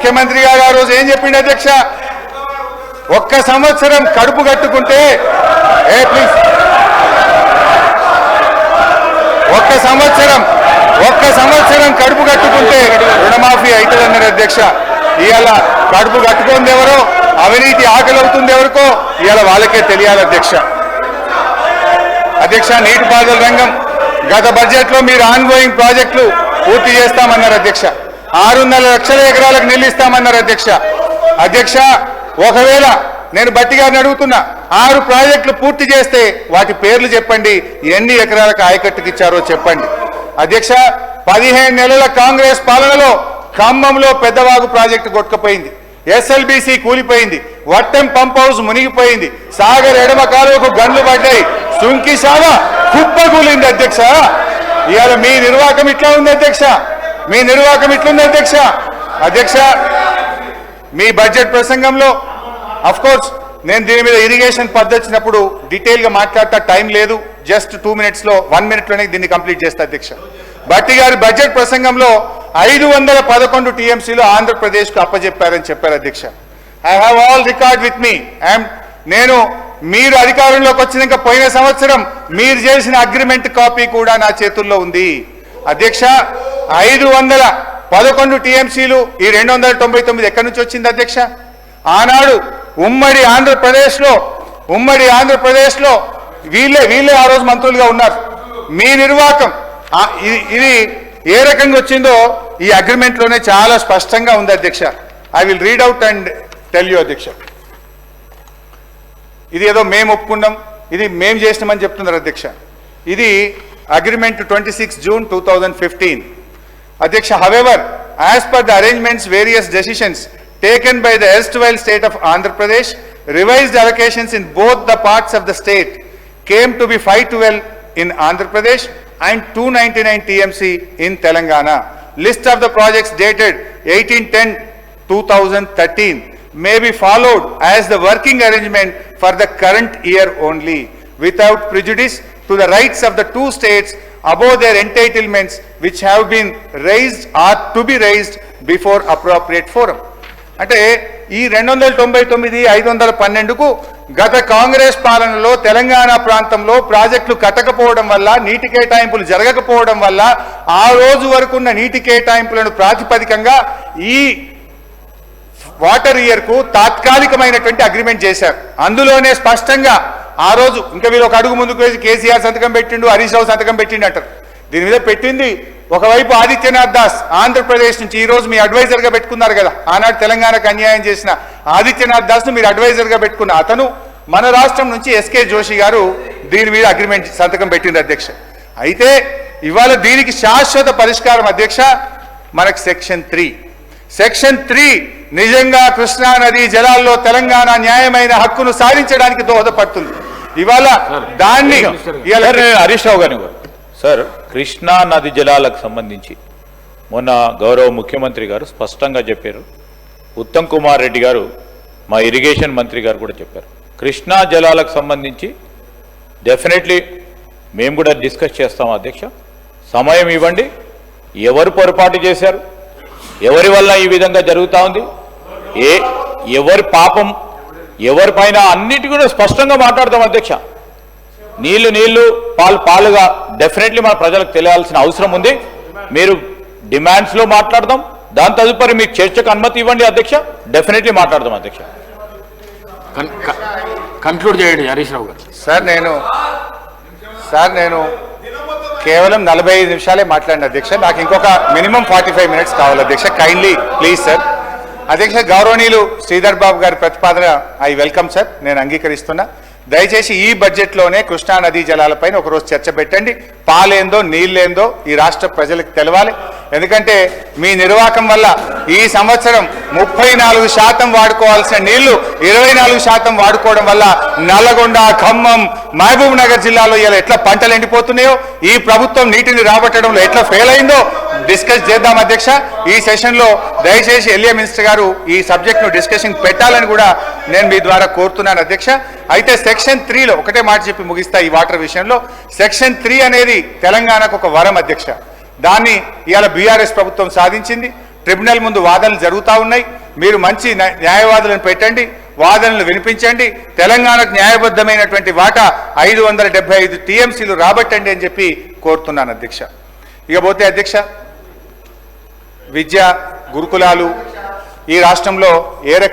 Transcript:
ముఖ్యమంత్రి గారు ఆ రోజు ఏం చెప్పిండు అధ్యక్ష? ఒక్క సంవత్సరం కడుపు కట్టుకుంటే ప్లీజ్ ఒక్క సంవత్సరం కడుపు కట్టుకుంటే రుణమాఫీ అవుతుందన్నారు అధ్యక్ష. ఇవాళ కడుపు కట్టుకుంది ఎవరో, అవినీతి ఆకలవుతుంది ఎవరికో ఇవాళ వాళ్ళకే తెలియాలి అధ్యక్ష. అధ్యక్ష, నీటిపారుదల రంగం గత బడ్జెట్లో మీరు ఆన్గోయింగ్ ప్రాజెక్టులు పూర్తి చేస్తామన్నారు అధ్యక్ష. 600 లక్షల ఎకరాలకు నీళ్ళు ఇస్తామన్నారు అధ్యక్ష. అధ్యక్ష, ఒకవేళ నేను బట్టి గారిని అడుగుతున్నా, 6 ప్రాజెక్టులు పూర్తి చేస్తే వాటి పేర్లు చెప్పండి, ఎన్ని ఎకరాలకు ఆయకట్టుకు ఇచ్చారో చెప్పండి. అధ్యక్ష, 15 నెలల కాంగ్రెస్ పాలనలో ఖమ్మంలో పెద్దవాగు ప్రాజెక్టు కొట్టుకుపోయింది, ఎస్ఎల్బీసీ కూలిపోయింది, వట్టెం పంప్ హౌస్ మునిగిపోయింది, సాగర్ ఎడమ కాలువకు గన్లు పడ్డాయి, సుంకిశాల కుప్పకూలింది అధ్యక్ష. ఇవాళ మీ నిర్వాహకం ఇట్లా ఉంది అధ్యక్ష, మీ నిర్వాహకం ఇట్లుంది అధ్యక్ష. అధ్యక్ష, మీ బడ్జెట్ ప్రసంగంలో అఫ్ కోర్స్ నేను దీని మీద ఇరిగేషన్ పద్ధతినప్పుడు డీటెయిల్గా మాట్లాడతా, టైం లేదు, జస్ట్ 2 మినిట్స్లో 1 మినిట్లోనే దీన్ని కంప్లీట్ చేస్తా అధ్యక్ష. భట్టి గారి బడ్జెట్ ప్రసంగంలో 511 టీఎంసీలు ఆంధ్రప్రదేశ్కు అప్పజెప్పారని చెప్పారు అధ్యక్ష. I have all record with me. నేను మీరు అధికారంలోకి వచ్చినాక పోయిన సంవత్సరం మీరు చేసిన అగ్రిమెంట్ కాపీ కూడా నా చేతుల్లో ఉంది అధ్యక్ష. 511 టీఎంసీలు ఈ 299 ఎక్కడి నుంచి వచ్చింది అధ్యక్ష? ఆనాడు ఉమ్మడి ఆంధ్రప్రదేశ్లో వీళ్ళే ఆ రోజు మంత్రులుగా ఉన్నారు. మీ నిర్వాహకం ఇది ఏ రకంగా వచ్చిందో ఈ అగ్రిమెంట్లోనే చాలా స్పష్టంగా ఉంది అధ్యక్ష. I will read out and tell you అధ్యక్ష. ఇది ఏదో మేము ఒప్పుకున్నాం, ఇది మేము చేసినామని చెప్తున్నారు అధ్యక్ష. ఇది అగ్రిమెంట్ 26 June 2015 అధ్యక్ష. However, as per the arrangements various decisions taken by the erstwhile state of Andhra Pradesh, revised allocations in both the parts of the state came to be 512 in Andhra Pradesh and 299 TMC in Telangana. List of the projects dated 18/10/2013 may be followed as the working arrangement for the current year only, without prejudice to the rights of the two states above their entitlements which have been raised or to be raised before appropriate forum. అంటే ఈ 299 512కు గత కాంగ్రెస్ పాలనలో తెలంగాణ ప్రాంతంలో ప్రాజెక్టులు కట్టకపోవడం వల్ల, నీటి కేటాయింపులు జరగకపోవడం వల్ల ఆ రోజు వరకు ఉన్న నీటి కేటాయింపులను ప్రాతిపదికంగా ఈ వాటర్ ఇయర్కు తాత్కాలికమైనటువంటి అగ్రిమెంట్ చేశారు. అందులోనే స్పష్టంగా ఆ రోజు ఇంకా వీళ్ళు ఒక అడుగు ముందుకు వేసి కేసీఆర్ సంతకం పెట్టిండు, హరీష్ రావు సంతకం పెట్టిండు అంటారు. దీని మీద పెట్టింది ఒకవైపు ఆదిత్యనాథ్ దాస్ ఆంధ్రప్రదేశ్ నుంచి, ఈ రోజు మీ అడ్వైజర్గా పెట్టుకున్నారు కదా, ఆనాడు తెలంగాణకు అన్యాయం చేసిన ఆదిత్యనాథ్ దాస్ను మీరు అడ్వైజర్గా పెట్టుకున్న అతను మన రాష్ట్రం నుంచి ఎస్కే జోషి గారు దీని మీద అగ్రిమెంట్ సంతకం పెట్టింది అధ్యక్ష. అయితే ఇవాళ దీనికి శాశ్వత పరిష్కారం అధ్యక్ష మనకు సెక్షన్ 3 నిజంగా కృష్ణా నదీ జలాల్లో తెలంగాణ న్యాయమైన హక్కును సాధించడానికి దోహదపడుతుంది. ఇవాళ దాన్ని హరీష్ రావు గారిని సార్, కృష్ణా నది జలాలకు సంబంధించి మొన్న గౌరవ ముఖ్యమంత్రి గారు స్పష్టంగా చెప్పారు, ఉత్తమ్ కుమార్ రెడ్డి గారు మా ఇరిగేషన్ మంత్రి గారు కూడా చెప్పారు, కృష్ణా జలాలకు సంబంధించి డెఫినెట్లీ మేము కూడా డిస్కస్ చేస్తాం అధ్యక్ష. సమయం ఇవ్వండి, ఎవరు పొరపాటు చేశారు, ఎవరి వల్ల ఈ విధంగా జరుగుతూ ఉంది, ఎవరి పాపం ఎవరిపైన, అన్నిటి కూడా స్పష్టంగా మాట్లాడతాం అధ్యక్ష. నీళ్లు పాలుగా డెఫినెట్లీ మన ప్రజలకు తెలియాల్సిన అవసరం ఉంది. మీరు డిమాండ్స్లో మాట్లాడదాం, దాని తదుపరి మీకు చర్చకు అనుమతి ఇవ్వండి అధ్యక్ష, డెఫినెట్లీ మాట్లాడదాం అధ్యక్ష. కన్క్లూడ్ చేయండి హరీష్ రావు గారు. సార్ నేను కేవలం 45 నిమిషాలే మాట్లాడిన అధ్యక్ష, నాకు ఇంకొక మినిమం 45 మినిట్స్ కావాలి అధ్యక్ష. Kindly please sir. అధ్యక్ష, గౌరవనీయులు శ్రీధర్ బాబు గారి ప్రతిపాదన ఐ వెల్కమ్ సార్, నేను అంగీకరిస్తున్నా. దయచేసి ఈ బడ్జెట్లోనే కృష్ణా నదీ జలాలపైన ఒకరోజు చర్చ పెట్టండి. పాలేందో నీళ్ళేందో ఈ రాష్ట్ర ప్రజలకు తెలవాలి. ఎందుకంటే మీ నిర్వాహకం వల్ల ఈ సంవత్సరం 34% వాడుకోవాల్సిన నీళ్లు 24% వాడుకోవడం వల్ల నల్లగొండ, ఖమ్మం, మహబూబ్ నగర్ జిల్లాలో ఇలా ఎట్లా పంటలు ఎండిపోతున్నాయో, ఈ ప్రభుత్వం నీటిని రాబట్టడంలో ఎట్లా ఫెయిల్ అయిందో డిస్కస్ చేద్దాం అధ్యక్ష. ఈ సెషన్లో దయచేసి ఎల్ఏ మినిస్టర్ గారు ఈ సబ్జెక్ట్ను డిస్కషన్ పెట్టాలని కూడా నేను మీ ద్వారా కోరుతున్నాను అధ్యక్ష. అయితే సెక్షన్ 3లో ఒకటే మాట చెప్పి ముగిస్తా. ఈ వాటర్ విషయంలో సెక్షన్ 3 అనేది తెలంగాణకు ఒక వరం అధ్యక్ష. దాన్ని ఇవాళ బీఆర్ఎస్ ప్రభుత్వం సాధించింది. ట్రిబ్యునల్ ముందు వాదనలు జరుగుతూ ఉన్నాయి. మీరు మంచి న్యాయవాదులను పెట్టండి, వాదనలు వినిపించండి, తెలంగాణకు న్యాయబద్ధమైనటువంటి వాటా 575 టీఎంసీలు రాబట్టండి అని చెప్పి కోరుతున్నాను అధ్యక్ష. ఇకపోతే అధ్యక్ష, విద్య గురుకులాలు ఈ రాష్ట్రంలో ఏ